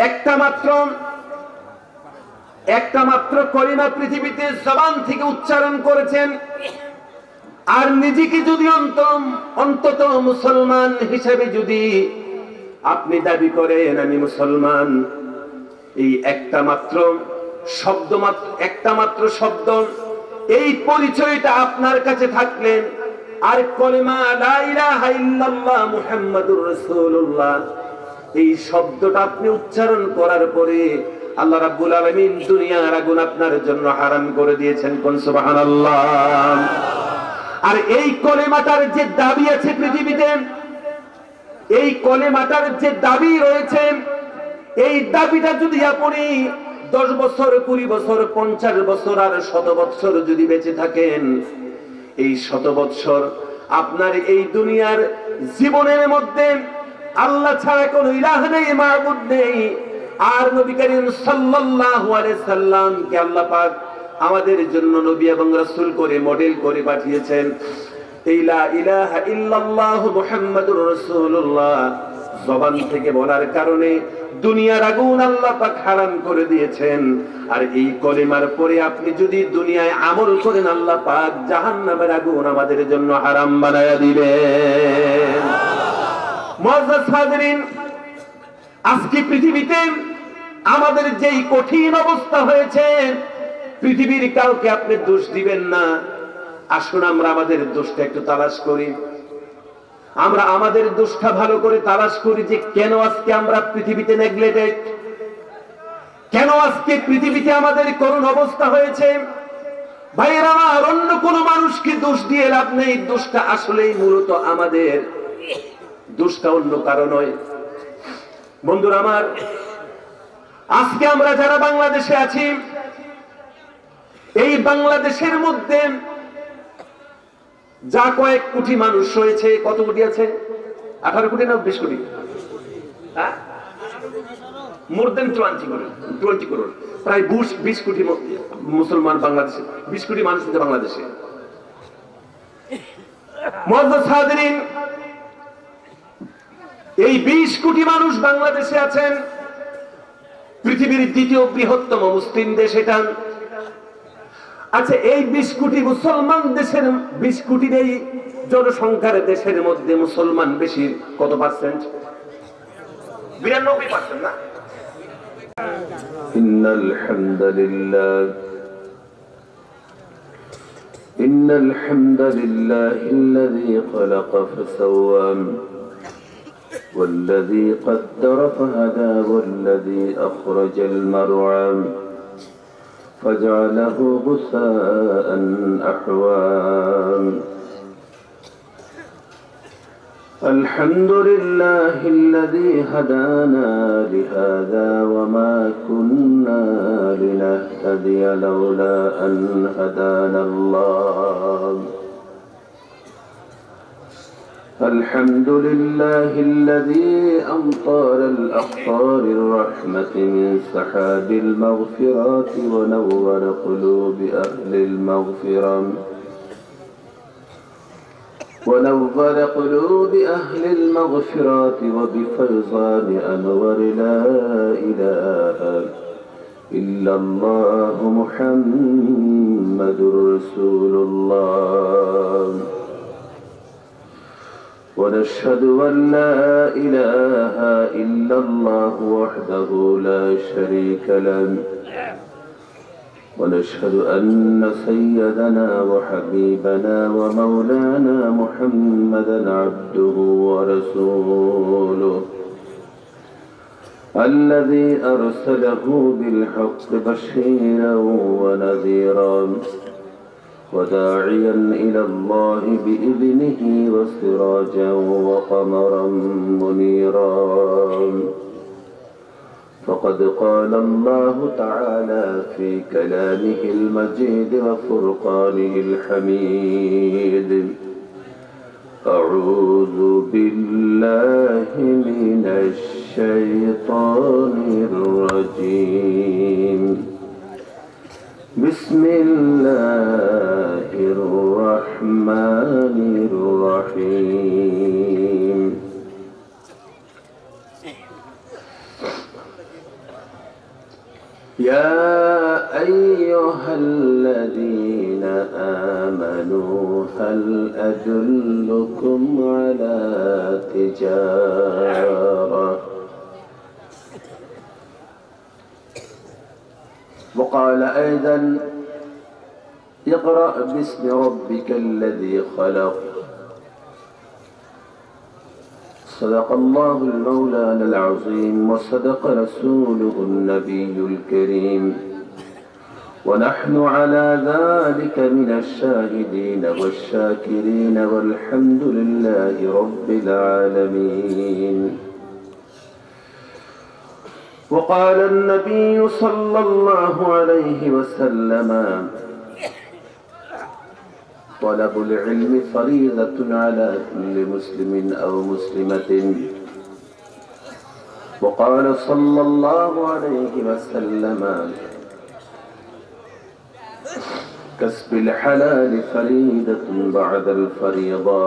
একটা মাত্র কলিমা পৃথিবীতে জবান থেকে উচ্চারণ করেছেন, আর নিজেকে যদি অন্তত মুসলমান হিসেবে যদি আপনি দাবি করেন আমি মুসলমান, এই একটা মাত্র শব্দ, এই পরিচয়টা আপনার কাছে থাকলেন, আর কলিমা লা ইলাহা ইল্লাল্লাহ মুহাম্মাদুর রাসূলুল্লাহ এই শব্দটা আপনি উচ্চারণ করার পরে আল্লাহ রাব্বুল আলামিন দুনিয়ার আগুন আপনার জন্য হারাম করে দিয়েছেন। কোন সুবহানাল্লাহ। আর এই কলেমাটার যে দাবি আছে পৃথিবীতে, এই কলেমাটার যে দাবি রয়েছে, এই দাবিটা যদি আপনি 10 বছর 20 বছর 50 বছর আর 100 বছর যদি বেঁচে থাকেন, এই 100 বছর আপনার এই দুনিয়ার জীবনের মধ্যে আল্লাহ ছাড়া কোনো ইলাহ নেই, মাবুদ নেই, আর নবী করিম সাল্লাল্লাহু আলাইহি সাল্লামকে আল্লাহ পাক আমাদের জন্য নবী এবং রাসূল করে মডেল করে পাঠিয়েছেন। এই লা ইলাহা ইল্লাল্লাহ মুহাম্মাদুর রাসূলুল্লাহ জবান থেকে বলার কারণে দুনিয়ার আগুন আল্লাহ পাক হারাম করে দিয়েছেন। আর এই কলিমার পরে আপনি যদি দুনিয়ায় আমল করেন, আল্লাহ পাক জাহান্নামের আগুন আমাদের জন্য হারাম বানায়া দিবেন। মুআজ্জাজ হাজিরিন, আজকে পৃথিবীতে আমাদের যেই কঠিন অবস্থা হয়েছে, পৃথিবীর কাউকে আপনি দোষ দিবেন না। আসুন আমরা আমাদের দোষটা একটু তালাশ করি, আমরা আমাদের দোষটা ভালো করে তালাশ করি যে কেন আজকে আমরা পৃথিবীতে নেগলেক্টেড, কেন আজকে পৃথিবীতে আমাদের করুণ অবস্থা হয়েছে। ভাইয়েরা আমার, অন্য কোন মানুষকে দোষ দিয়ে লাভ নেই, দোষটা আসলেই মূলত আমাদের, দোষটা অন্য কারণ নয়। বন্ধুরা আমার, আজকে আমরা যারা বাংলাদেশে আছি, এই বাংলাদেশের মধ্যে যা কয়েক কোটি মানুষ রয়েছে, কত কোটি আছে? 18 কোটি না 20 কোটি? মোর দেন 20 করোড়, প্রায় 20 কোটি মুসলমান বাংলাদেশে, 20 কোটি মানুষ আছে বাংলাদেশে। মুআজ্জাজ হাজিরিন, এই 20 কোটি মানুষ বাংলাদেশে আছেন, পৃথিবীর দ্বিতীয় বৃহত্তম মুসলিম দেশ এটা। আচ্ছা, এই 20 কোটি মুসলমান দেশের, 20 কোটির এই জনসংখ্যার দেশের মধ্যে মুসলমান বেশি কত পার্সেন্ট? 92% না? ইন্নাল হামদুলিল্লাহিল্লাযী খালাকা ফাসাওয়া والذي قدر فهدى والذي أخرج المرعى فجعله غثاء أحوى الحمد لله الذي هدانا لهذا وما كنا لنهتدي لولا أن هدانا الله الحمد لله الذي أمطر الأقطار الرحمة من سحاب المغفرات ونور قلوب أهل المغفرة وبفيضان أنور لا إله إلا الله محمد رسول الله ونشهد أن لا إله إلا الله وحده لا شريك له ونشهد أن سيدنا وحبيبنا ومولانا محمدا عبده ورسوله الذي أرسله بالحق بشيرا ونذيرا وداعيا إلى الله بإذنه وسراجا وقمرا منيرا فقد قال الله تعالى في كلامه المجيد وفرقانه الحميد أعوذ بالله من الشيطان الرجيم بسم الله الرحمن الرحيم آمنوا هل أدلكم على تجارة. وقال أيضا اقرأ باسم ربك الذي خلق. صدق الله المولانا العظيم وصدق رسوله النبي الكريم، ونحن على ذلك من الشاهدين والشاكرين والحمد لله رب العالمين. وقال النبي صلى الله عليه وسلم طلب العلم فريضة على كل مسلم أو مسلمة. وقال صلى الله عليه وسلم كسب الحلال فريضة بعد الفريضة.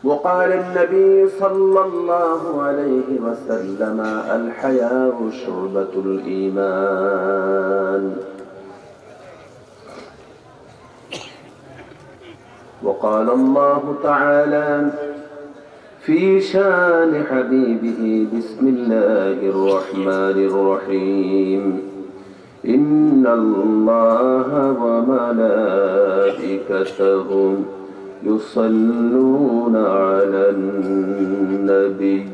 وقال النبي صلى الله عليه وسلم الحياء شعبة الإيمان. وقال الله تعالى في شان حبيبه بسم الله الرحمن الرحيم إن الله وملائكته يصلون على النبي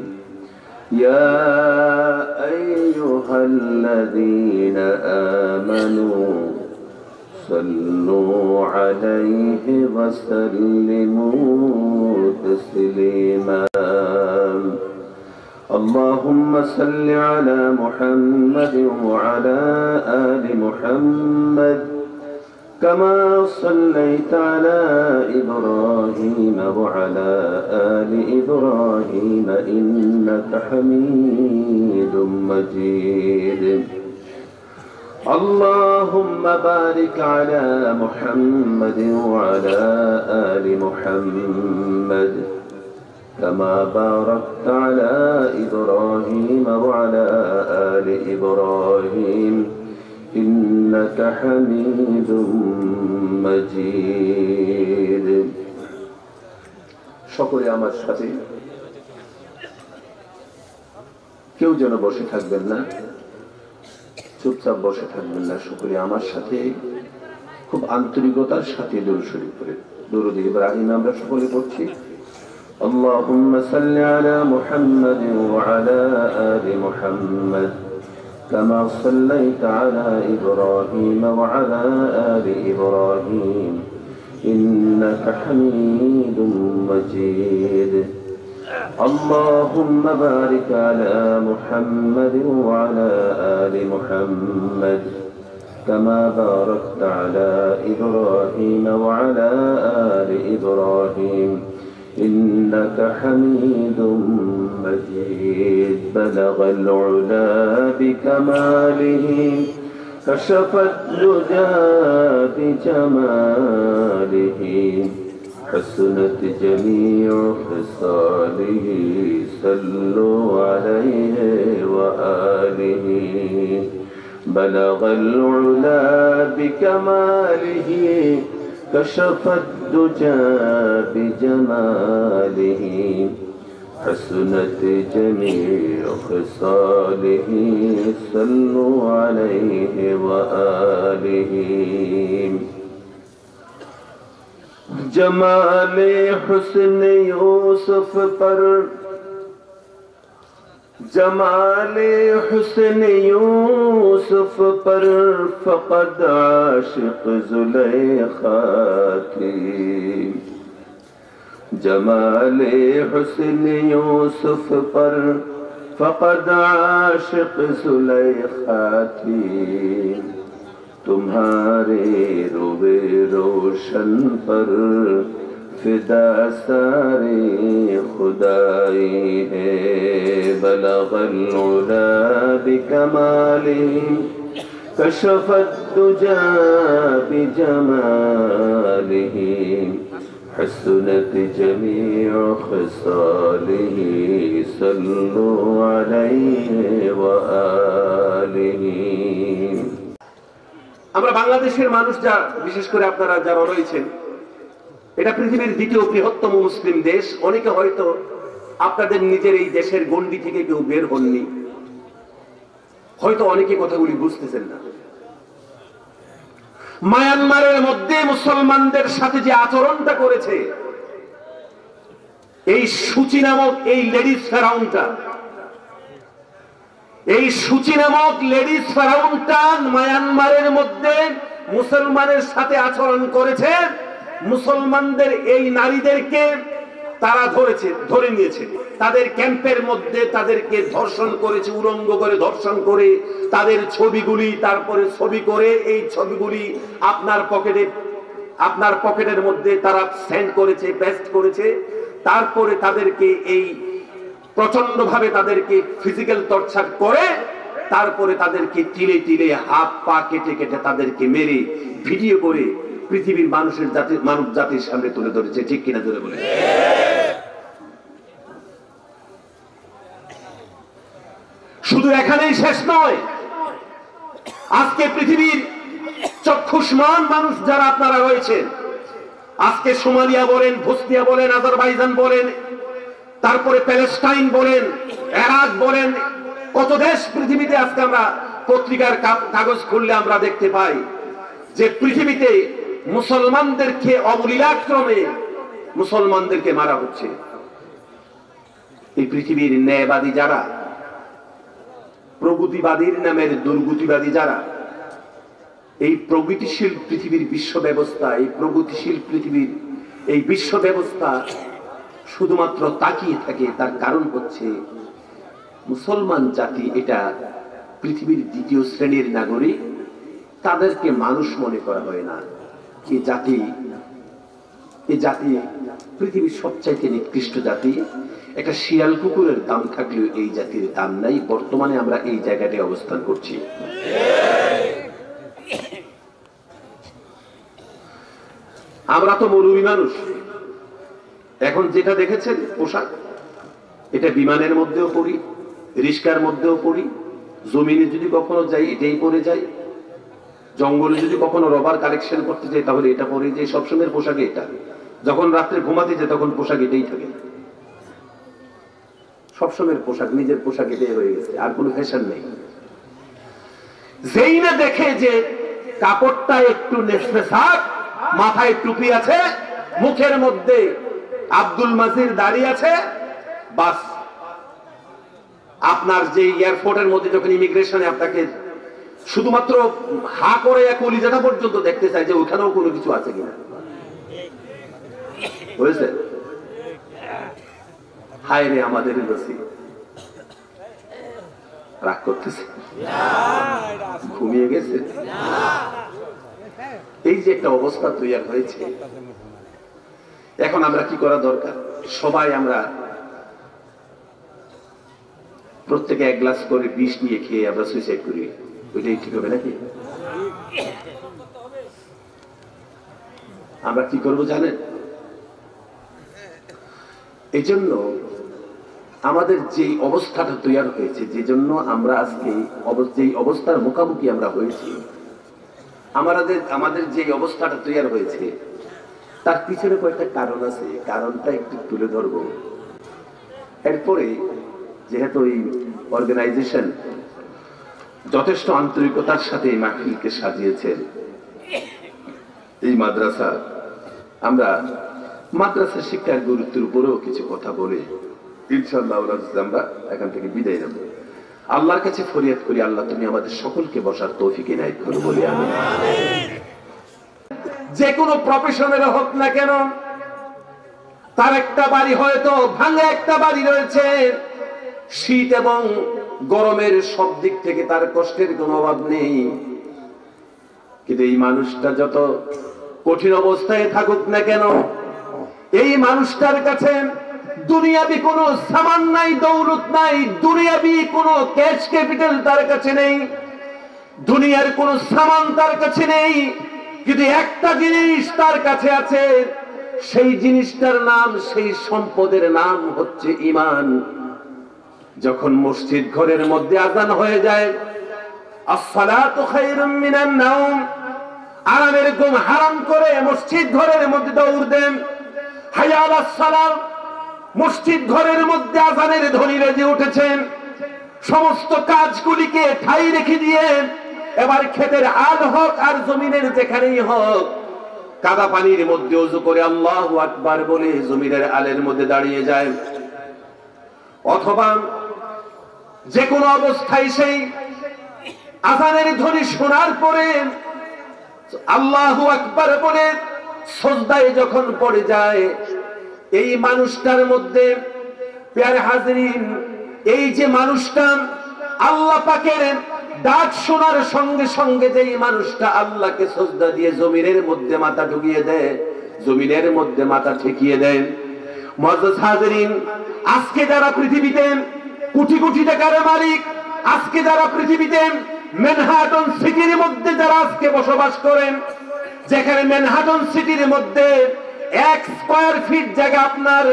يا أيها الذين آمنوا صلوا عليه وسلموا تسليما. اللهم صل على محمد وعلى آل محمد كما صليت على إبراهيم وعلى آل إبراهيم إنك حميد مجيد. اللهم بارك على محمد وعلى آل محمد كما باركت على إبراهيم وعلى آل إبراهيم إنك حميد مجيد. সকলে আমার সাথে কেউ যেন বসে থাকবেন না, চুপচাপ বসে থাকবেন না, সকলে আমার সাথে খুব আন্তরিকতার সাথে দরুদ শরীফ পড়ে। দরুদ ইব্রাহিম আমরা সকলে পড়ছি। اللهم صل على محمد وعلى آل محمد كما صليت على إبراهيم وعلى آل إبراهيم إنك حميد مجيد. اللهم بارك على محمد وعلى آل محمد كما باركت على إبراهيم وعلى آل إبراهيم إنك حميد مجيد. بلغ العلا بكماله كشف الدجى بجماله حسنت جميع خصاله صلوا عليه وآله. بلغ العلا بكماله كشف الدجى بجماله حسنت جميع خصاله صلوا عليه وآله. جمال حسن یوسف پر جمال حسن یوسف پر فقد عاشق زلیخا تھی. جمال حسن یوسف پر فقد عاشق زلیخا تھی. تمہارے روے روشن پر فدا سارے خدائی ہے. بلغ العلا بکمالہ کشف الدجى بجمالہ حسنت جميع خصاله صلوا عليه وآله. আমরা বাংলাদেশের মানুষ, যা বিশেষ করে আপনারা যারা রয়েছেন, এটা পৃথিবীর দ্বিতীয় বৃহত্তম মুসলিম দেশ। অনেকে হয়তো আপনাদের নিজের এই দেশের গণ্ডি থেকে কেউ বের হননি, হয়তো অনেকে কথাগুলি বুঝতেছেন না। মায়ানমারের মধ্যে মুসলমানদের সাথে যে আচরণটা করেছে এই সূচি নামক এই লেডিস ফেরাউনটা, এই সূচি নামক লেডিস ফেরাউনটা মায়ানমারের মধ্যে মুসলমানের সাথে আচরণ করেছে। মুসলমানদের এই নারীদেরকে তারা ধরে নিয়েছে, তাদের ক্যাম্পের মধ্যে তাদেরকে ধর্ষণ করেছে, উলঙ্গ করে ধর্ষণ করে তাদের ছবিগুলি তারপরে ছবি করে এই ছবিগুলি আপনার পকেটের মধ্যে তারা সেন্ড করেছে, পেস্ট করেছে। তারপরে তাদেরকে এই প্রচন্ড ভাবে তাদেরকে ফিজিক্যাল টর্চার করে তারপরে তাদেরকে তিলে তিলে হাত পা কেটে কেটে তাদেরকে মেরে ভিডিও করে পৃথিবীর মানব জাতির সামনে তুলে ধরেছে। ঠিক কিনা জোরে বলে? শুধু এখানেই শেষ নয়, আজকে পৃথিবীর চক্ষুষ্মান মানুষ যারা আপনারা রয়েছেন, আজকে সোমালিয়া বলেন, বসনিয়া বলেন, আজারবাইজান বলেন, তারপরে প্যালেস্টাইন বলেন, ইরাক বলেন, কত দেশ পৃথিবীতে আজকে আমরা পত্রিকার কাগজ খুললে আমরা দেখতে পাই যে পৃথিবীতে মুসলমানদেরকে অবলীলাক্রমে মুসলমানদেরকে মারা হচ্ছে। এই পৃথিবীর ন্যায়বাদী যারা, প্রগতিবাদীর নামের দুর্গতিবাদী যারা, এই প্রগতিশীল পৃথিবীর বিশ্ব ব্যবস্থা, এই প্রগতিশীল পৃথিবীর এই বিশ্ব ব্যবস্থা শুধুমাত্র তাকিয়ে থাকে, তার কারণ হচ্ছে মুসলমান জাতি এটা পৃথিবীর দ্বিতীয় শ্রেণীর নাগরিক, তাদেরকে মানুষ মনে করা হয় না। এই জাতি পৃথিবীর সবচাইতে নিকৃষ্ট জাতি। একটা শিয়াল কুকুরের দাম থাকলেও এই জাতির দাম নাই। বর্তমানে আমরা এই জায়গাটায় অবস্থান করছি। আমরা তো মৌলবী মানুষ। এখন যেটা দেখেছেন পোশাক, এটা বিমানের মধ্যেও পরি, রিস্কার মধ্যেও পরি, জমিনে যদি কখনো যাই এটাই পরে যাই, জঙ্গলে যদি কখনো রবার কালেকশন করতে যাই তাহলে এটা পরে যাই। সবসময়ের পোশাকে এটা, যখন রাত্রে ঘুমাতে যায় তখন পোশাক এটাই থাকে। সবসময়ের পোশাক, নিজের পোশাক এটাই হয়ে গেছে, আর কোনো ফ্যাশন নেই। যেই না দেখে যে কাপড়টা একটু নেসফেসাক, মাথায় টুপি আছে, মুখের মধ্যে আব্দুল মাজির দাড়ি আছে, বাস আপনার যে এয়ারপোর্টের মধ্যে যখন ইমিগ্রেশনে আপনাকে শুধুমাত্র হা করে কলিজাটা পর্যন্ত দেখতে চাই যে ওখানেও কোনো কিছু আছে কিনা। বুঝেছে? হায় রে আমাদের রাগ করতেছে, ঘুমিয়ে গেছে। এই যে একটা অবস্থা তৈরি হয়েছে, এখন আমরা কি করা দরকার? সবাই আমরা প্রত্যেকে এক গ্লাস করে বিষ নিয়ে খেয়ে আমরা সুইসাইড করি, ওইটাই ঠিক হবে নাকি? আমরা কি করব জানেন? এই জন্য আমাদের যে অবস্থাটা তৈরি হয়েছে, যে জন্য আমরা আজকে যে অবস্থার মুখোমুখি আমরা হয়েছি, আমাদের যে অবস্থাটা তৈরি হয়েছে তার পিছনে কয়েকটা কারণ আছে, কারণটা একটু তুলে ধরবো। এরপরে যেহেতু এই অর্গানাইজেশন যথেষ্ট আন্তরিকতার সাথে এই মাহফিলকে সাজিয়েছেন, এই মাদ্রাসা, আমরা মাদ্রাসা শিক্ষার গুরুত্বের উপরেও কিছু কথা বলে ইনশাআল্লাহ আমরা এখান থেকে বিদায় নেব। আল্লাহর কাছে ফরিয়াদ করি, আল্লাহ তুমি আমাদের সকলকে বসার তৌফিক ইনায়েত করো বলি আমিন। যে কোনো প্রফেশনের হোক না কেন, তার একটা বাড়ি হয়তো ভাঙা একটা বাড়ি রয়েছে, শীত এবং গরমের সব দিক থেকে তার কষ্টের কোনো অভাব নেই, কিন্তু এই মানুষটা যত কঠিন অবস্থায় থাকুক না কেন, এই মানুষটার কাছে দুনিয়াবি কোনো সামান নাই, দৌলত নাই, দুনিয়াবি কোনো ক্যাশ ক্যাপিটাল তার কাছে নেই, দুনিয়ার কোনো সামান তার কাছে নেই, কিন্তু একটা জিনিস তার কাছে আছে, সেই জিনিসটার নাম, সেই সম্পদের নাম হচ্ছে ঈমান। যখন মসজিদ ঘরের মধ্যে আযান হয়ে যায়, আসসালাতু খায়রুম মিনান নাওম, আরামের ঘুম হারাম করে মসজিদ ঘরের মধ্যে দৌড় দেন, হাইয়া আলাস সালাহ, মসজিদ ঘরের মধ্যে আযানের ধ্বনি বেজে উঠেছেন, সমস্ত কাজগুলিকে ঠাই রেখে দিয়ে এবার ক্ষেতের আল হোক আর জমিনের যেখানেই হোক কাদা পানির মধ্যে ওযু করে আল্লাহু আকবার বলে জমিনের আলের মধ্যে দাঁড়িয়ে যায়। অথবা যে কোনো অবস্থায় সেই আযানের ধ্বনি শোনার পরে আল্লাহু আকবার বলে সিজদায় যখন পড়ে যায়, এই মানুষটার মধ্যে প্যারে হাজরিন, এই যে মানুষটা আল্লাহ পাকের ডাক শোনার সঙ্গে সঙ্গে যেই মানুষটা আল্লাহকে সিজদা দিয়ে জমিনের মধ্যে মাথা ঢুকিয়ে দেয়, জমিনের মধ্যে মাথা ঠেকিয়ে দেয়। মুআজ্জাজ হাজরিন, আজকে যারা পৃথিবীতে কোটি কোটি টাকার মালিক, আজকে যারা পৃথিবীতে ম্যানহাটন সিটির মধ্যে যারা আজকে বসবাস করেন, যেখানে ম্যানহাটন সিটির মধ্যে 1 স্কয়ার ফিট জায়গা আপনার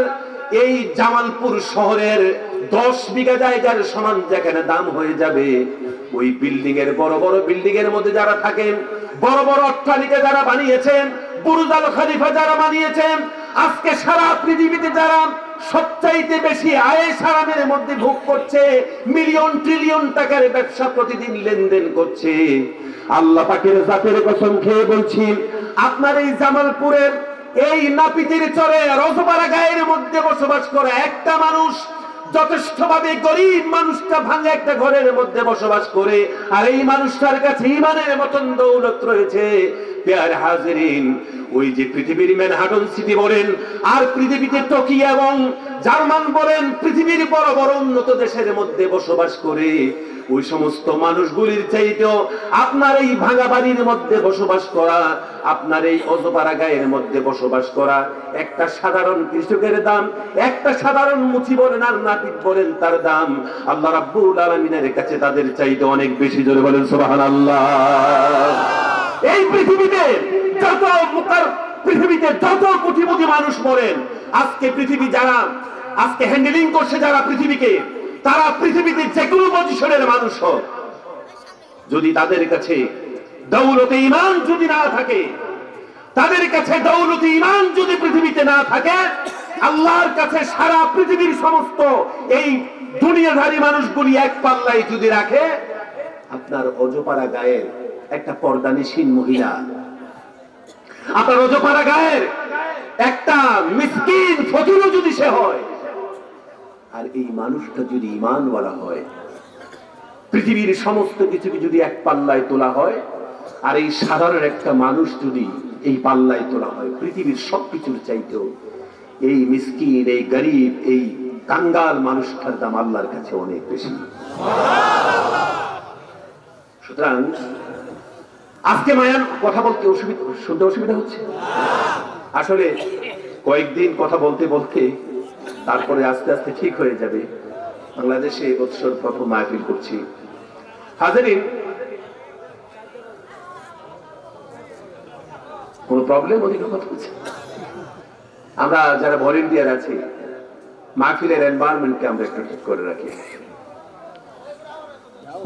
এই জামালপুর শহরের 10 বিঘা জায়গার সমান যেখানে দাম হয়ে যাবে, ওই বিল্ডিং এর বড় বড় বিল্ডিং এর মধ্যে যারা থাকেন, বড় বড় অট্টালিকা যারা বানিয়েছেন, বুরুজ আল খলিফা যারা বানিয়েছেন, আজকে সারা পৃথিবীতে যারা সবচাইতে বেশি আয়েশ আরামের মধ্যে ভোগ করছে, মিলিয়ন ট্রিলিয়ন টাকার ব্যবসা প্রতিদিন লেনদেন করছে, আল্লাহ পাকের জাতের কসম খেয়ে বলছি, আপনার এই জামালপুরের এই নাপিতের চরে রজপাড়া গায়ের মধ্যে বসবাস করে একটা মানুষ যথেষ্টভাবে গরিব মানুষটা ভাঙা একটা ঘরের মধ্যে বসবাস করে, আর এই মানুষটার কাছে ঈমানের মতন দৌলত রয়েছে। প্যারে হাজরিন, ওই যে পৃথিবীর ম্যানহাটন সিটি বলেন আর পৃথিবীতে টোকিও এবং জার্মান বলেন, পৃথিবীর বড় বড় উন্নত দেশের মধ্যে বসবাস করে ওই সমস্ত মানুষগুলির চাইতেও আপনার এই ভাঙা বাড়ির মধ্যে বসবাস করা, আপনার এই অজপাড়া গায়ের মধ্যে বসবাস করা একটা সাধারণ কৃষকের দাম, একটা সাধারণ মুচি বলেন আর নাপিত বলেন, তার দাম আল্লাহ রাব্বুল আলামিনের কাছে তাদের চাইতে অনেক বেশি। জোরে বলেন সুবহানাল্লাহ। এই পৃথিবীতে যত কোটিপতি মানুষ বলেন, আজকে পৃথিবী যারা আজকে হ্যান্ডেলিং করছে যারা পৃথিবীকে, তারা পৃথিবীতে যে কোনো পজিশনের মানুষ হোক, যদি তাদের কাছে দৌলতে ঈমান যদি না থাকে, তাদের কাছে দৌলতে ঈমান যদি পৃথিবীতে না থাকে, আল্লাহর কাছে সারা পৃথিবীর সমস্ত এই দুনিয়াধারী মানুষগুলি এক পাল্লায় যদি রাখে, আপনার অজপাড়া গায়ের একটা পর্দানিসীন মহিলা, আপনার অজপাড়া গায়ের একটা মিসকিন ফকিরও যদি সে হয়, আর এই মানুষটা যদি ঈমানওয়ালা হয়, পৃথিবীর সমস্ত কিছুকে যদি এক পাল্লায় তোলা হয়, আর এই সাধারণ একটা মানুষ যদি এই পাল্লায় তোলা হয়, পৃথিবীর সবকিছুর চাইতেও এই মিসকিন, এই গরিব, এই কাঙ্গাল মানুষটার দাম আল্লাহর কাছে অনেক বেশি। সুতরাং আজকে মায়ান কথা বলতে শুনতে অসুবিধা হচ্ছে, আসলে কয়েকদিন কথা বলতে বলতে তারপরে আস্তে আস্তে ঠিক হয়ে যাবে। বাংলাদেশে বছর প্রথম মাহফিল করছি। হাজারিন, কোন প্রবলেম ওদিকে কথা হচ্ছে? আমরা যারা ভলেন্টিয়ার আছি, মাহফিলের এনভায়রনমেন্টকে আমরা একটু ঠিক করে রাখি।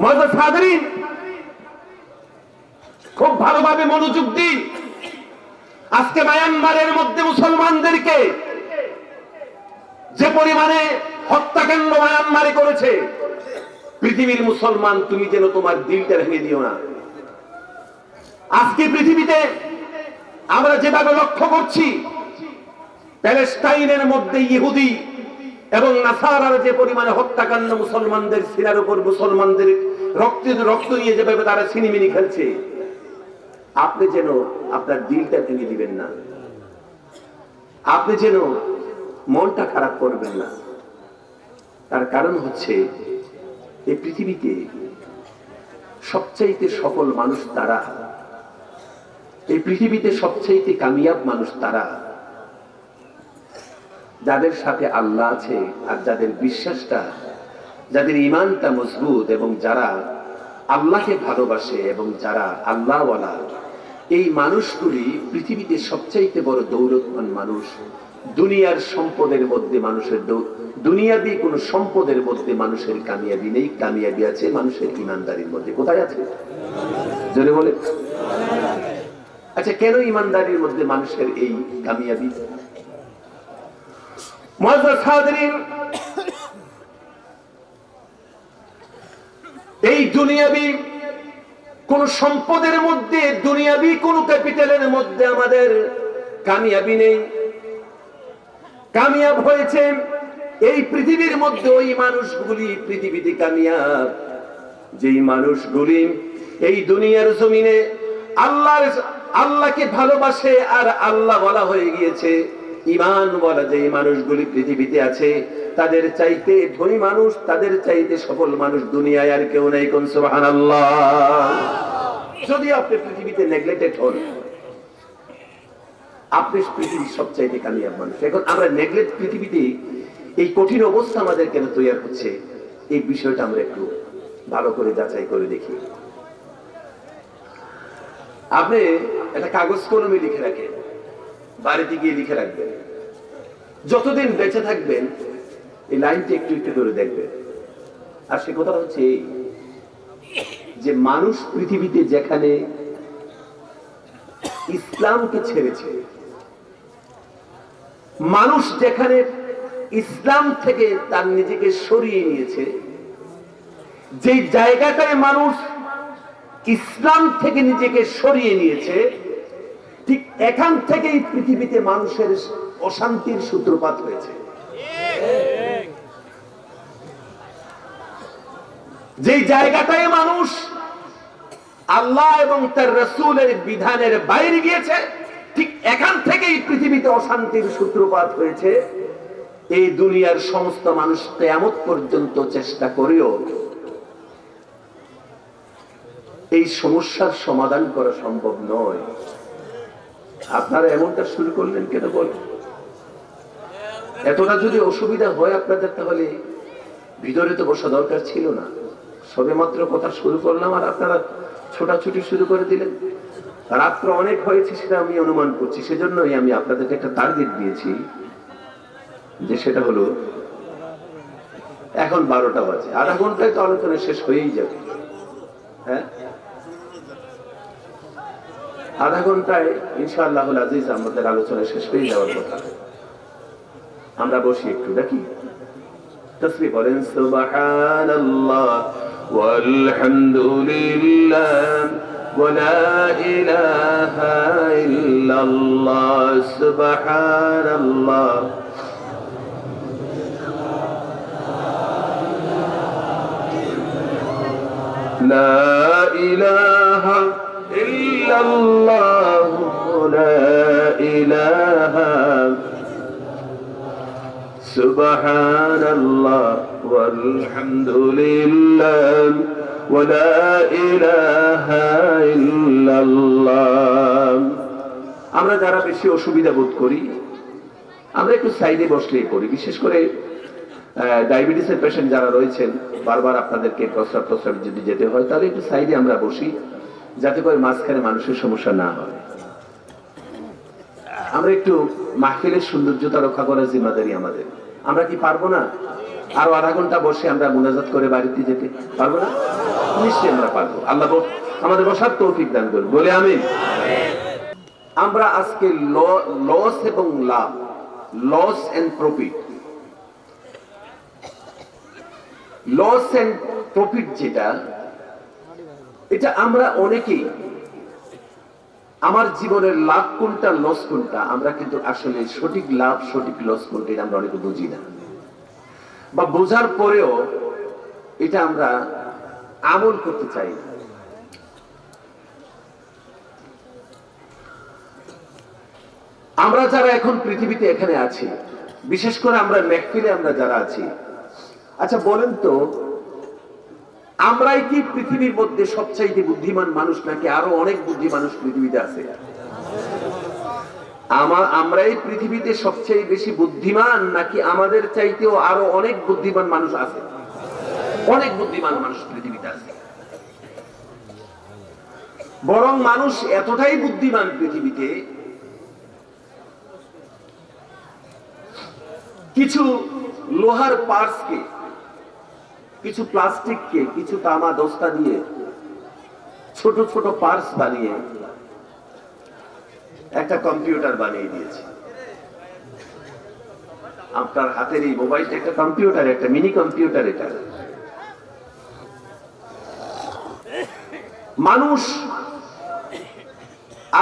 মুআজ্জাজ হাজরিন, খুব ভালোভাবে মনোযোগ দিন। আজকে মায়ানমারের মধ্যে মুসলমানদেরকে যে পরিমাণে হত্যাকাণ্ড মায়ানমারে করেছে, পৃথিবীর মুসলমান তুমি যেন তোমার দিলটা ভেঙে দিও না। আজকে পৃথিবীতে আমরা যেভাবে লক্ষ্য করছি, প্যালেস্টাইনের মধ্যে ইহুদি এবং নাসারার যে পরিমাণে হত্যাকাণ্ড মুসলমানদের সিনার উপর, মুসলমানদের রক্ত নিয়ে যেভাবে তারা ছিনিমিনি খেলছে, আপনি যেন আপনার দিলটা ভেঙে দিবেন না, আপনি যেন মনটা খারাপ করবেন না। তার কারণ হচ্ছে এই পৃথিবীতে সবচাইতে সফল মানুষ তারা, এই পৃথিবীতে সবচাইতে কামিয়াব মানুষ তারা, যাদের সাথে আল্লাহ আছে আর যাদের বিশ্বাসটা, যাদের ঈমানটা মজবুত এবং যারা আল্লাহকে ভালোবাসে এবং যারা আল্লাহওয়ালা, এই মানুষগুলি পৃথিবীতে সবচাইতে বড় দৌলতমান মানুষ। দুনিয়ার সম্পদের মধ্যে মানুষের দুনিয়াবি কোন সম্পদের মধ্যে মানুষের কামিয়াবি নেই, কামিয়াবি আছে মানুষের ঈমানদারির মধ্যে। কোথায় আছে? জোরে বলে। আচ্ছা, কেন ইমানদারির মধ্যে মানুষের এই কামিয়াবি? মুআজ্জাজ হাজিরিন, এই দুনিয়াবি কোন সম্পদের মধ্যে, দুনিয়াবি কোন ক্যাপিটালের মধ্যে আমাদের কামিয়াবি নেই। কামিয়াব হয়েছে এই পৃথিবীর মধ্যে ওই মানুষগুলি পৃথিবীতে কামিয়াব, যেই মানুষগুলি এই দুনিয়ার জমিনে আল্লাহকে ভালোবাসে আর আল্লাহ বলা হয়ে গিয়েছে। ঈমান বলা যেই মানুষগুলি পৃথিবীতে আছে, তাদের চাইতে ধনী মানুষ, তাদের চাইতে সফল মানুষ দুনিয়ায় আর কেউ নাই। কোন সুবহানাল্লাহ। যদি আপনি পৃথিবীতে নেগলেক্টেড হন, আপনি পৃথিবীর সবচাইতে কামিয়াব মানুষ। এখন আমরা নেগলেক্ট পৃথিবীতে এই কঠিন অবস্থা আমাদের কেন তৈরি হচ্ছে, এই বিষয়টা আমরা একটু ভালো করে যাচাই করে দেখি। আপনি একটা কাগজ কলমে লিখে রাখেন, বাড়িতে গিয়ে লিখে রাখবেন, যতদিন বেঁচে থাকবেন এই লাইনটি একটু একটু করে দেখবেন। আর সে কথা হচ্ছে এই যে মানুষ পৃথিবীতে যেখানে ইসলামকে ছেড়েছে, মানুষ যেখানে ইসলাম থেকে তার নিজেকে সরিয়ে নিয়েছে, যে জায়গাটায় মানুষ ইসলাম থেকে নিজেকে সরিয়ে নিয়েছে, ঠিক এখান থেকেই পৃথিবীতে মানুষের অশান্তির সূত্রপাত হয়েছে। যে জায়গাটায় মানুষ আল্লাহ এবং তার রাসূলের বিধানের বাইরে গিয়েছে, ঠিক এখান থেকেই পৃথিবীতে অশান্তির সূত্রপাত হয়েছে। এই দুনিয়ার সমস্ত মানুষ কিয়ামত পর্যন্ত চেষ্টা করেও এই সমস্যার সমাধান করা সম্ভব নয়। আপনারা এমনটা শুরু করলেন কেন বলেন? এতটা যদি অসুবিধা হয় আপনাদের, তাহলে ভিতরে তো বসা দরকার ছিল না। সবেমাত্র কথা শুরু করলাম আর আপনারা ছোটাছুটি শুরু করে দিলেন। রাত্র অনেক হয়েছে সেটা আমি অনুমান করছি, সেজন্যই আমি আপনাদেরকে একটা টার্গেট দিয়েছি, যে সেটা হলো এখন 12টা বাজে, আধা ঘন্টায় তো আলোচনা শেষ হয়েই যাবে। হ্যাঁ, আধা ঘন্টায় ইনশাআল্লাহুল আজিজ আমাদের আলোচনা শেষ হয়ে যাওয়ার কথা। আমরা বসি একটু দেখি, তাসবিহ বলেন সুবহানাল্লাহ ওয়ালহামদুলিল্লাহ ওয়া লা ইলাহা ইল্লাল্লাহ সুবহানাল্লাহ লা ইলাহা ইল্লাল্লাহ লা ইলাহা সুবহানাল্লাহ ওয়ালহামদুলিল্লাহ ওয়া লা ইলাহা ইল্লাল্লাহ। আমরা যারা বেশি অসুবিধা বোধ করি, আমরা একটু সাইডে বসলেই পড়ি। বিশেষ করে ডায়াবেটিসের পেশেন্ট যারা রয়েছেন, বারবার আপনাদেরকে প্রস্রাব যদি যেতে হয়, তাহলে একটু সাইডে আমরা বসি, যাতে করে মাঝখানে মানুষের সমস্যা না হয়। আমরা একটু মাহফিলের সৌন্দর্যতা রক্ষা করার জিম্মাদারি আমাদের। আমরা কি পারবো না আরো আধা ঘন্টা বসে আমরা মুনাজাত করে বাড়িতে যেতে? পারবো না? নিশ্চয়ই আমরা পারবো। আল্লাহ আমাদের বসার তৌফিক দান করুন, বলে আমিন। আমরা আজকে লস এবং লাভ, loss and profit, loss and profit যেটা, এটা আমরা অনেকেই আমার জীবনের লাভ কোনটা লস কোনটা, আমরা কিন্তু আসলে সঠিক লাভ সঠিক লস কোনটা এটা আমরা অনেকে বুঝি না, বা বোঝার পরেও এটা আমরা আমল করতে চাই না। আমরা যারা এখন পৃথিবীতে এখানে আছি, বিশেষ করে আমরা মেহফিলে আমরা যারা আছি, আচ্ছা বলেন তো, আমরাই কি পৃথিবীর মধ্যে সবচাইতে বুদ্ধিমান মানুষ, নাকি আরো অনেক বুদ্ধি মানুষ পৃথিবীতে আছে? আমরাই পৃথিবীতে সবচেয়ে বেশি বুদ্ধিমান, নাকি আমাদের চাইতেও আরো অনেক বুদ্ধিমান মানুষ আছে? অনেক বুদ্ধিমান মানুষ পৃথিবীতে আছে। বরং মানুষ এতটাই বুদ্ধিমান পৃথিবীতে, কিছু লোহার পার্টসকে, কিছু প্লাস্টিককে, কিছু তামা দস্তা দিয়ে ছোট ছোট পার্টস বানিয়ে একটা কম্পিউটার বানিয়ে দিয়েছে। আপনার হাতের এই মোবাইলটা একটা কম্পিউটার, একটা মিনি কম্পিউটার। এটা মানুষ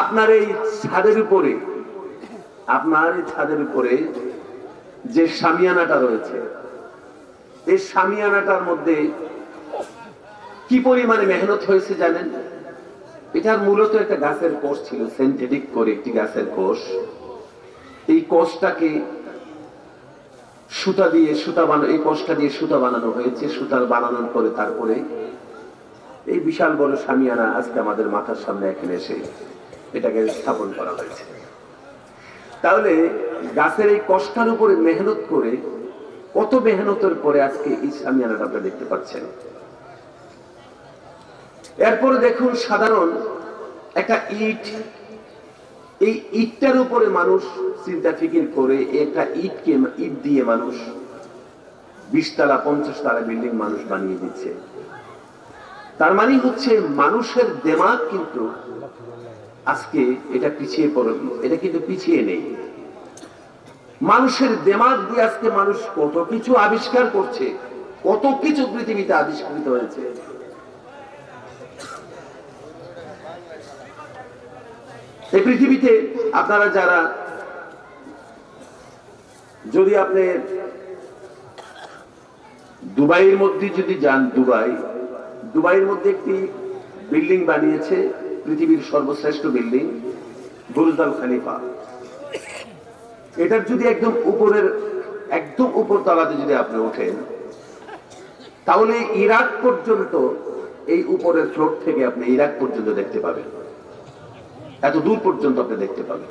আপনার এই ছাদের উপরে, যে শামিয়ানাটা রয়েছে, এই শামিয়ানাটার মধ্যে কি পরিমাণে মেহনত হয়েছে জানেন? এটার মূলত একটা গাছের কোষ ছিল, সিনথেটিক করে একটি গাছের কোষ। এই কোষটাকে এই কোষটা দিয়ে সুতা বানানো হয়েছে। সুতা বানানোর পরে তারপরে এই বিশাল বড় শামিয়ানা আজকে আমাদের মাথার সামনে এখানে এসে এটাকে স্থাপন করা হয়েছে। তাহলে গাছের এই কোষটার উপরে মেহনত করে, কত মেহনতের পরে আজকে এই শামিয়ানাটা আপনারা দেখতে পাচ্ছেন। এরপরে দেখুন সাধারণ একটা ইট, এই ইটটার উপরে মানুষ চিন্তা ফিকির করে একটা ইট দিয়ে মানুষ 20 তলা 50 তলা বিল্ডিং মানুষ বানিয়ে দিচ্ছে। তার মানে হচ্ছে মানুষের দিমাগ কিন্তু আজকে এটা পিছিয়ে পড়ে, এটা কিন্তু পিছিয়ে নেই। মানুষের দিমাগ দিয়ে আজকে মানুষ কত কিছু আবিষ্কার করছে, কত কিছু পৃথিবীতে আবিষ্কৃত হয়েছে। এই পৃথিবীতে আপনারা যারা, যদি আপনি দুবাইয়ের মধ্যে যদি যান, দুবাইয়ের মধ্যে একটি বিল্ডিং বানিয়েছে, পৃথিবীর সর্বশ্রেষ্ঠ বিল্ডিং বুর্জ আল খলিফা। এটার যদি একদম উপর তলাতে যদি আপনি ওঠেন, তাহলে ইরাক পর্যন্ত, এই উপরের ফ্লোর থেকে আপনি ইরাক পর্যন্ত দেখতে পাবেন, এত দূর পর্যন্ত আপনি দেখতে পাবেন।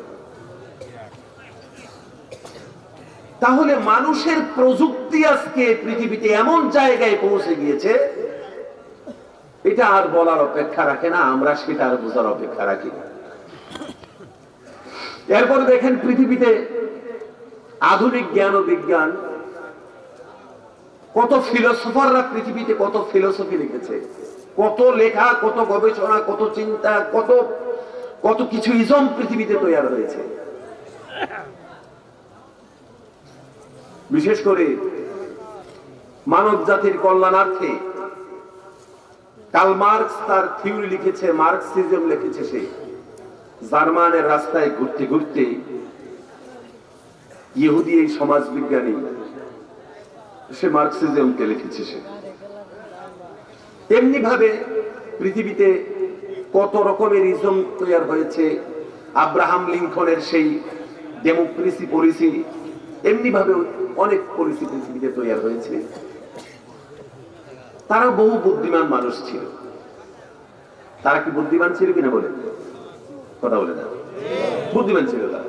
তাহলে মানুষের প্রযুক্তি আজকে পৃথিবীতে এমন জায়গায় পৌঁছে গিয়েছে, এটা আর বলার অপেক্ষা রাখে না, আমরা সেটা আর বোঝার অপেক্ষা রাখি না। এরপর দেখেন পৃথিবীতে আধুনিক জ্ঞান ও বিজ্ঞান, কত ফিলোসফাররা পৃথিবীতে কত ফিলোসফি লিখেছে, কত লেখা, কত গবেষণা, কত চিন্তা, কত কিছু ইজম পৃথিবীতে তৈরি হয়েছে। বিশেষ করে মানব জাতির কল্যাণার্থে কার্ল মার্কস তার থিওরি লিখেছে, মার্কসিজম লিখেছে। সে জার্মানের রাস্তায় ঘুরতে ঘুরতে ইহুদি এই সমাজ বিজ্ঞানী, সে মার্কসিজমকে লিখেছে। সে তেমনি ভাবে পৃথিবীতে কত রকমের ইজম তৈরি হয়েছে। আব্রাহাম লিঙ্কনের সেই ডেমোক্রেসি পলিসি, এমনি ভাবে অনেক পলিসি পৃথিবীতে তৈরি হয়েছে। তারা বহু বুদ্ধিমান মানুষ ছিল। তারা কি বুদ্ধিমান ছিল কিনা বলে কথা বলে না? বুদ্ধিমান ছিল তারা।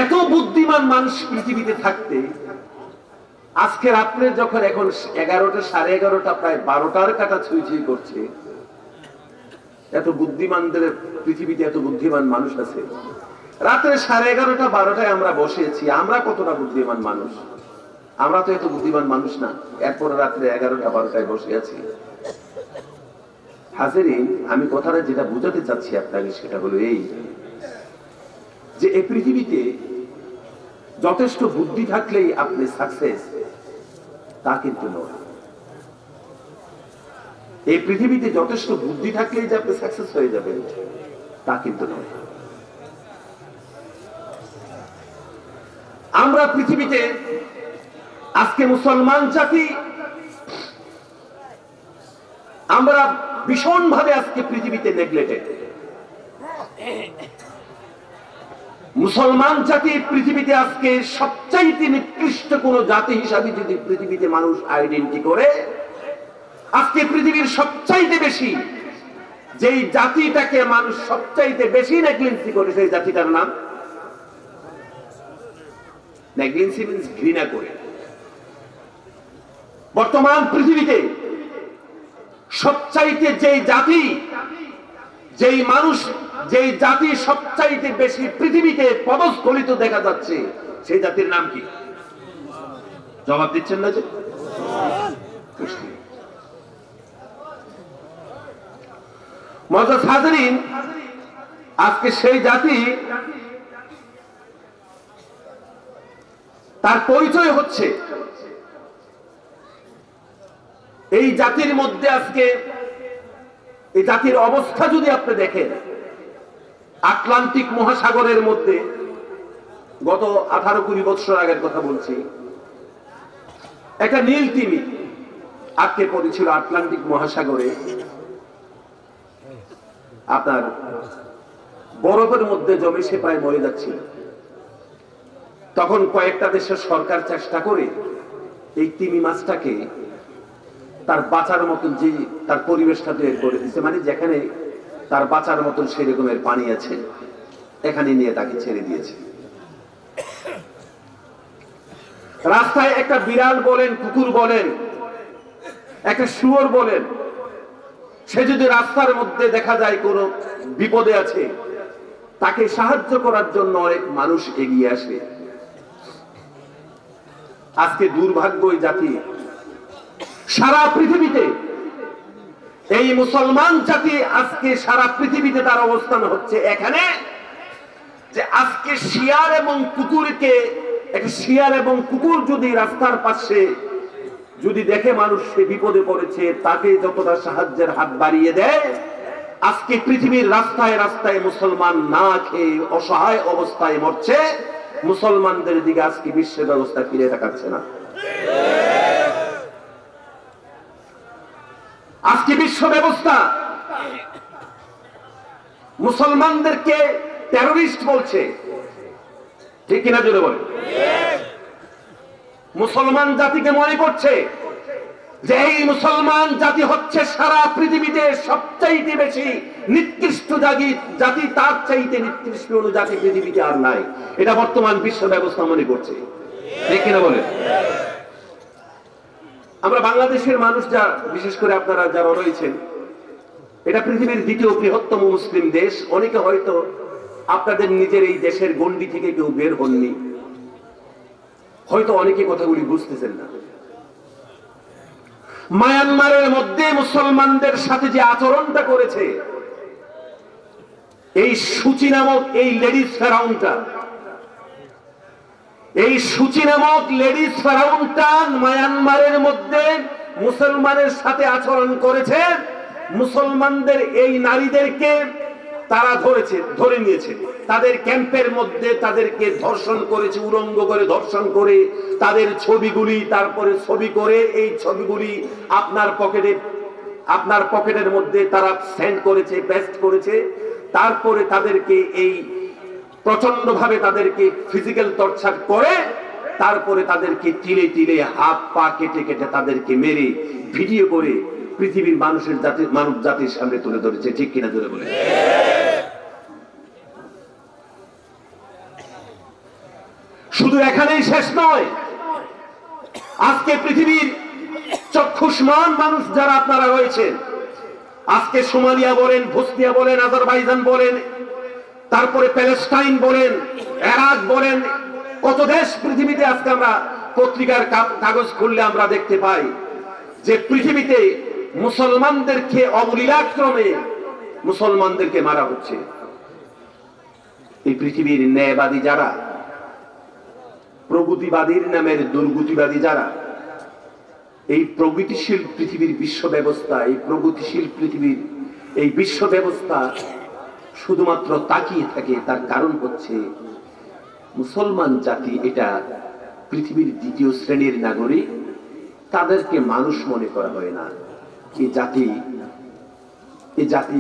এত বুদ্ধিমান মানুষ পৃথিবীতে থাকতে আজকে রাত্রে যখন এখন 11টা, 11:30, প্রায় 12টার কাটা ছুঁই করছে, এত বুদ্ধিমানদের পৃথিবীতে এত বুদ্ধিমান মানুষ আছে। রাত্রে 11:30, 12টায় আমরা বসেছি, আমরা কতটা বুদ্ধিমান মানুষ? আমরা তো এত বুদ্ধিমান মানুষ না। এরপরে রাত্রে 11টা, 12টায় বসে আছি। হাজিরিন, আমি কথাটা যেটা বুঝাতে চাচ্ছি আপনাকে, সেটা হলো এই যে এই পৃথিবীতে যথেষ্ট বুদ্ধি থাকলেই আপনি সাকসেস, তা কিন্তু নয়। এই পৃথিবীতে যথেষ্ট বুদ্ধি থাকলেই যে আপনি সাকসেস হয়ে যাবেন, তা কিন্তু নয়। আমরা পৃথিবীতে আজকে মুসলমান জাতি, আমরা ভীষণভাবে আজকে পৃথিবীতে নেগলেক্টেড। মুসলমান জাতি পৃথিবীতে আজকে সবচাইতে নিকৃষ্ট কোন জাতি হিসাবে যদি পৃথিবীতে মানুষ আইডেন্টি করে, আজকে পৃথিবীর সবচাইতে বেশি যেই জাতিটাকে মানুষ সবচাইতে বেশি নেগলেন্সি করে, সেই জাতিটার নাম নেগলেন্সি, মিন্স ঘৃণা করে। বর্তমান পৃথিবীতে সবচাইতে যেই জাতি, যেই মানুষ, যেই জাতি সবচাইতে বেশি পৃথিবীতে পদস্খলিত দেখা যাচ্ছে, সেই জাতির নাম কি? জবাব দিচ্ছেন না যে? মুআজ্জাজ হাজরিন, আজকে সেই জাতি তার পরিচয় হচ্ছে এই জাতির মধ্যে। আজকে এই জাতির অবস্থা যদি আপনি দেখেন, আটলান্টিক মহাসাগরের মধ্যে গত 18-20 বছর আগের কথা বলছি, একটা নীল তিমি আটকে পড়েছিল আটলান্টিক মহাসাগরে। আপনার বরফের মধ্যে জমে সে প্রায় মরে যাচ্ছিল। তখন কয়েকটা দেশের সরকার চেষ্টা করে এই তিমি মাছটাকে তার বাঁচার মতন যে তার পরিবেশটা তৈরি করে দিচ্ছে, মানে যেখানে তার বাঁচার মতন সেই রকমের পানি আছে এখানে নিয়ে তাকে ছেড়ে দিয়েছে। রাস্তায় একটা বিড়াল বলেন, কুকুর বলেন, একটা শুয়োর বলেন, সে যদি রাস্তার মধ্যে দেখা যায় কোনো বিপদে আছে, তাকে সাহায্য করার জন্য অনেক মানুষ এগিয়ে আসে। আজকে দুর্ভাগ্য এই জাতি, সারা পৃথিবীতে এই মুসলমান জাতি আজকে সারা পৃথিবীতে তার অবস্থান হচ্ছে এখানে যে আজকে শিয়াল এবং কুকুরকে, একটা শিয়াল এবং কুকুর যদি রাস্তার পাশে যদি দেখে মানুষ সে বিপদে পড়েছে, তাকে যতটা সাহায্যের হাত বাড়িয়ে দেয়, আজকে পৃথিবীর রাস্তায় রাস্তায় মুসলমান না খেয়ে অসহায় অবস্থায় মরছে। মুসলমানদের দিকে আজকে বিশ্ব ব্যবস্থা ফিরে তাকাচ্ছে না। আজকে বিশ্ব ব্যবস্থা মুসলমানদেরকে টেররিস্ট বলছে, ঠিক কিনা জোরে বলে? মুসলমান জাতিকে মনে করছে যে এই মুসলমান জাতি হচ্ছে সারা পৃথিবীতে সবচাইতে বেশি নিকৃষ্ট জাতি, তার চাইতে নিকৃষ্ট জাতি পৃথিবীতে আর নাই। এটা বর্তমান বিশ্ব ব্যবস্থা মনে করছে, ঠিক কিনা বলে? আমরা বাংলাদেশের মানুষ, যা বিশেষ করে আপনারা যারা রয়েছেন, এটা পৃথিবীর দ্বিতীয় বৃহত্তম মুসলিম দেশ। অনেকে হয়তো আপনাদের নিজের এই দেশের গণ্ডি থেকে কেউ বের হননি, হয়তো অনেকে কথাগুলি বুঝতেছেন না। মায়ানমারের মধ্যে মুসলমানদের সাথে যে আচরণটা করেছে এই সূচি নামক এই লেডিস ফেরাউনটা, এই সূচি নামক লেডিস ফেরাউনটা মায়ানমারের মধ্যে মুসলমানের সাথে আচরণ করেছে। মুসলমানদের এই নারীদেরকে তারা ধরে নিয়েছে, তাদের ক্যাম্পের মধ্যে তাদেরকে ধর্ষণ করেছে, উলঙ্গ করে ধর্ষণ করে তাদের ছবিগুলি তারপরে ছবি করে এই ছবিগুলি আপনার পকেটের মধ্যে তারা সেন্ড করেছে, পেস্ট করেছে। তারপরে তাদেরকে এই প্রচন্ড ভাবে তাদেরকে ফিজিক্যাল টর্চার করে, তারপরে তাদেরকে তিলে তিলে হাত পা কেটে কেটে তাদেরকে মেরে ভিডিও করে পৃথিবীর মানব জাতির সামনে তুলে ধরেছে, ঠিক কিনা জোরে বলে? শুধু এখানেই শেষ নয়, আজকে পৃথিবীর চক্ষুষ্মান মানুষ যারা আপনারা রয়েছেন, আজকে সোমালিয়া বলেন, বসনিয়া বলেন, আজারবাইজান বলেন, তারপরে প্যালেস্টাইন বলেন, ইরাক বলেন, কত দেশ পৃথিবীতে আজকে আমরা পত্রিকার কাগজ খুললে আমরা দেখতে পাই যে পৃথিবীতে মুসলমানদেরকে অবলীলাক্রমে মুসলমানদেরকে মারা হচ্ছে। এই পৃথিবীর ন্যায়বাদী যারা, প্রগতিবাদীর নামের দুর্গতিবাদী যারা, এই প্রগতিশীল পৃথিবীর বিশ্ব ব্যবস্থা, এই প্রগতিশীল পৃথিবীর এই বিশ্ব ব্যবস্থা শুধুমাত্র তাকিয়ে থাকে, তার কারণ হচ্ছে মুসলমান জাতি এটা পৃথিবীর দ্বিতীয় শ্রেণীর নাগরিক, তাদেরকে মানুষ মনে করা হয় না। এই জাতি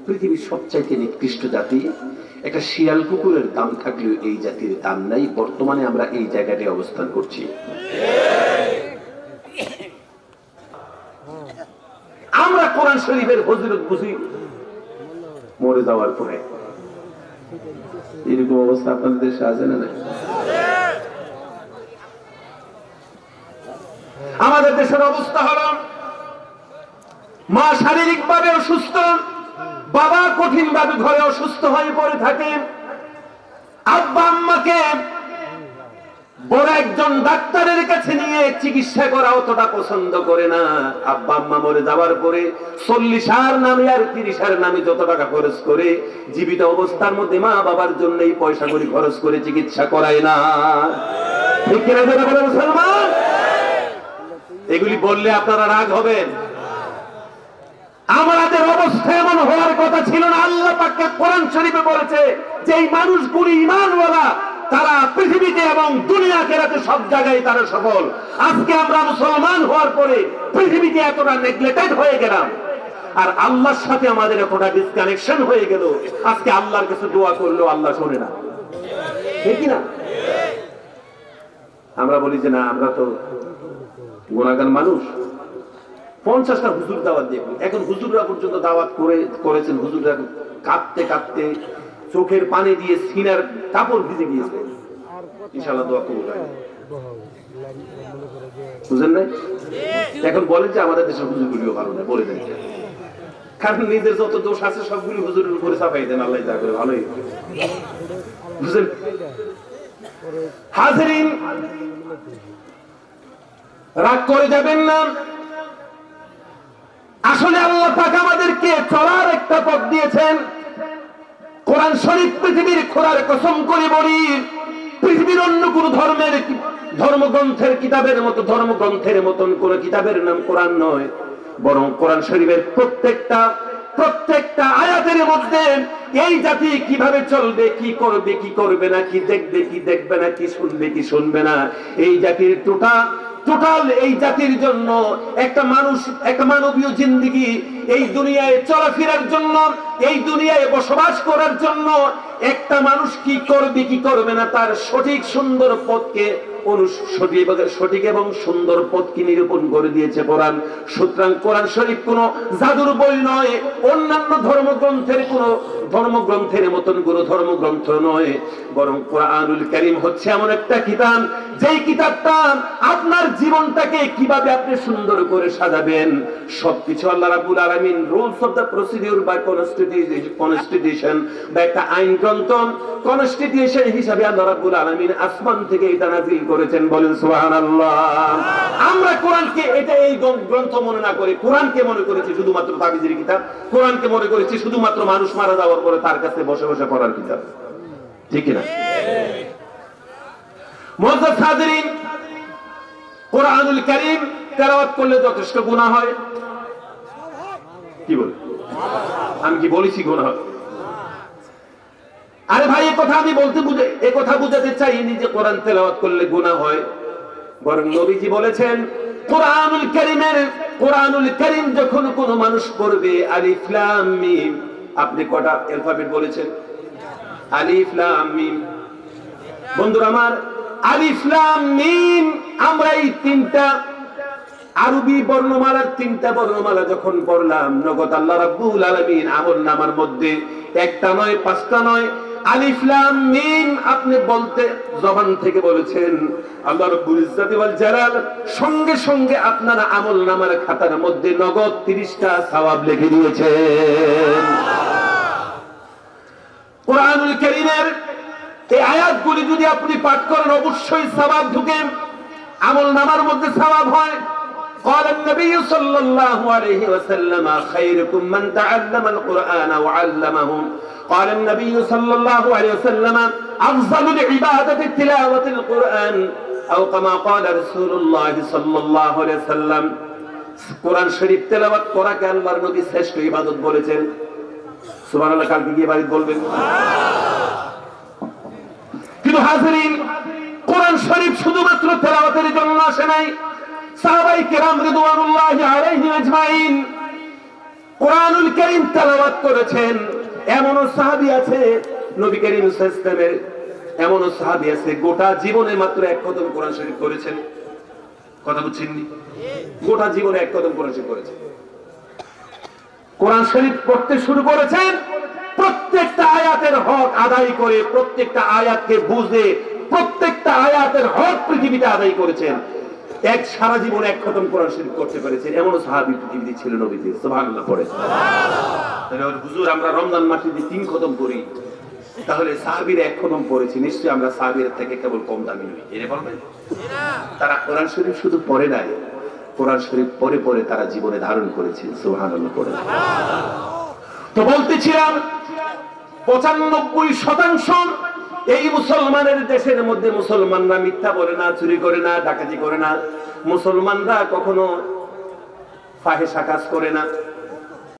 পৃথিবীর সবচাইতে নিকৃষ্ট জাতি। একটা শিয়াল কুকুরের দাম থাকলেও এই জাতির দাম নাই। বর্তমানে আমরা এই জায়গাটায় অবস্থান করছি। আমরা কোরআন শরীফের ফজিলত বুঝি মরে যাওয়ার পরে। এরকম অবস্থা আপনাদের দেশে আছে না? আমাদের দেশের অবস্থা হলো মা শারীরিক ভাবে অসুস্থ, বাবা কঠিন ভাবে ঘরে অসুস্থ হয়ে পড়ে থাকে, আব্বা আম্মাকে বড় একজন ডাক্তারের কাছে নিয়ে চিকিৎসা করা অতটা পছন্দ করে না। আব্বা আম্মা মরে যাওয়ার পরে 40 নামে আর 30 নামে যত টাকা খরচ করে জীবিত অবস্থার মধ্যে মা বাবার জন্য এই পয়সা করে খরচ করে চিকিৎসা করায় না। ঠিক কিনা বলে মুসলমান? এগুলি বললে আপনারা রাগ হবেন। আমাদের অবস্থা এমন হওয়ার কথা ছিল না। আল্লাহ পাক কোরআন শরীফে বলেছে যে এই মানুষগুলি ঈমানওয়ালা, তারা পৃথিবীতে এবং দুনিয়া আখিরাতে সব জায়গায় তারা সফল। আজকে আমরা মুসলমান হওয়ার পরে পৃথিবীতে এতটা নেগলেক্টেড হয়ে গেলাম, আর আল্লাহর সাথে আমাদের এতটা ডিসকানেকশন হয়ে গেল। আজকে আল্লাহর কাছে দোয়া করলেও আল্লাহ শোনে না, ঠিক না? আমরা বলি যে না, আমরা তো গুনাহগার মানুষ। 50টা হুজুর দাওয়াত দিয়ে, এখন হুজুররা পর্যন্ত দাওয়াত করেছেন। হুজুররা কাঁদতে কাঁদতে চোখের পানি দিয়ে সিনার কাপড় ভিজে গিয়েছে। ইনশাআল্লাহ দোয়া কবুল হয়। বুঝেন নাই? এখন বলেন যে আমাদের দেশের হুজুরগুলিও ভালো না, বলে দেন। কারণ নিজের যত দোষ আছে সবগুলি হুজুরের উপরে চাপাই দেন, আল্লাহ যা করে ভালোই। বুঝলেন? হাজিরিন, রাগ করে যাবেন না। আসলে আল্লাহ পাক আমাদেরকে চলার একটা পথ দিয়েছেন। কোরআন শরীফ পৃথিবীর খোদার কসম করে বলি, পৃথিবীর অন্য কোন ধর্মগ্রন্থের কিতাবের মতো ধর্মগ্রন্থের মতন কোন কিতাবের নাম কোরআন নয়, বরং কোরআন শরীফের প্রত্যেকটা আয়াতের মধ্যে এই জাতি কিভাবে চলবে, কি করবে, কি করবে না, কি দেখবে, কি দেখবে না, কি শুনবে, কি শুনবে না, এই জাতির টোটাল এই জাতির জন্য একটা মানবীয় জিন্দেগি, এই দুনিয়ায় চলাফেরার জন্য, এই দুনিয়ায় বসবাস করার জন্য একটা মানুষ কি করবে, কি করবে না, তার সঠিক সুন্দর পথকে সঠিক এবং সুন্দর পথকে নিরূপণ করে দিয়েছে কোরআন। সুতরাং কোরআন শরীফ কোনো জাদুর বই নয়, অন্যান্য ধর্মগ্রন্থের মতন কোনো ধর্মগ্রন্থ নয়, বরং কোরআনুল কারীম হচ্ছে এমন একটা কিতাব, যেই কিতাবটা আপনার জীবনটাকে কিভাবে আপনি সুন্দর করে সাজাবেন সবকিছু আল্লাহ রাব্বুল আলামিন rules of the procedure by constitution বা একটা আইন গ্রন্থ কনস্টিটিউশন হিসাবে আল্লাহ রাব্বুল আলামিন আসমান থেকে এটা নাযিল করেছেন। বলেন সুবহানাল্লাহ। আমরা কোরআনকে এই গ্রন্থ মনে না করে কোরআনকে মনে করেছি শুধুমাত্র তাবিজের কিতাব, কোরআনকে মনে করেছি শুধুমাত্র মানুষ মারা যাওয়ার পরে তার কাছে বসে বসে পড়ার কিতাব, ঠিক না? মুআজ্জাজ হাজিরিন, কোরআনুল কারীম তেলাওয়াত করলে যথেষ্ট গুনাহ হয়। কি বলে? আমি কি বলেছি গুনাহ হয়? আরে ভাই, এই কথা বুঝাতে চাইনি যে কোরআন তেলাওয়াত করলে গুনাহ হয়, বরং নবীজি বলেছেন কোরআনুল কারীম যখন কোন মানুষ পড়বে, আলিফ লাম মিম, আপনি কটা অ্যালফাবেট বলেছেন? আলিফ লাম মিম। বন্ধুরা আমার, আলিফ লাম মিম, আমরা এই তিনটা আরবি বর্ণমালার তিনটা বর্ণমালা যখন পড়লাম, নগদ আল্লাহ রাব্বুল আলামিন আমলনামার মধ্যে একটা নয়, পাঁচটা নয়, আলিফ লাম মিম আপনি বলতে জবান থেকে বলেছেন, আল্লাহ রাব্বুল ইজ্জতি ওয়াল জালাল সঙ্গে সঙ্গে আপনার আমলনামার খাতার মধ্যে নগদ 30টা সওয়াব লিখে দিয়েছেন। কোরআনুল কারীমের এই আয়াতগুলি যদি আপনি পাঠ করেন, অবশ্যই সওয়াব ঢুকে, আমলনামার মধ্যে সওয়াব হয়। قال النبي صلى الله عليه وسلم خيركم من تعلم القرآن وعلمه قال النبي صلى الله عليه وسلم أفضل العبادة تلاوة القرآن أو كما قال رسول الله صلى الله عليه وسلم। কোরআন শরীফ তেলাওয়াত করাকে আল্লাহর নবী শ্রেষ্ঠ ইবাদত বলেছেন। সুবহানাল্লাহ। কালকে গিয়ে বাড়ি বলবেন। কিন্তু হাজিরিন, কোরআন শরীফ শুধুমাত্র তেলাওয়াতের জন্য আসে নাই। সাহাবায়ে কেরাম রিদওয়ানুল্লাহি আলাইহিম আজমাইন কোরআনুল কারীম তেলাওয়াত করেছেন। এমনও সাহাবী আছে, নবী করিম সাল্লাল্লাহু আলাইহি ওয়াসাল্লামের এমনও সাহাবী আছে গোটা জীবনে মাত্র এক খতম কোরআন শরীফ করেছেন। কথা বুঝছেন নি? গোটা জীবনে এক খতম কোরআন শরীফ করেছেন। কোরআন শরীফ পড়তে শুরু করেছেন, প্রত্যেকটা আয়াতের হক আদায় করে, প্রত্যেকটা আয়াতকে বুঝে, প্রত্যেকটা আয়াতের হক পৃথিবীতে আদায় করেছেন। সারা জীবন এক খতম কোরআন শরীফ করতে পেরেছেন, এমন সাহাবী পৃথিবীতে ছিল নবীজি। সুবহানাল্লাহ পড়ে। তাহলে হুজুর আমরা রমজান মাসে 3 খতম করি, তাহলে সাহাবীর এক কদম পড়েছি, নিশ্চয়ই আমরা সাহাবীর থেকে কেবল কম দামি নই, এনে বলবেন? তারা কোরআন শরীফ শুধু পড়ে নাই, কোরআন শরীফ পরে পরে তারা জীবনে ধারণ করেছেন। সুবহানাল্লাহ পড়ে। তো বলতেছিলাম 95% এই মুসলমানের দেশের মধ্যে মুসলমানরা মিথ্যা বলে না, চুরি করে না, ডাকাতি করে না, মুসলমানরা কখনো ফাহেশা কাজ করে না।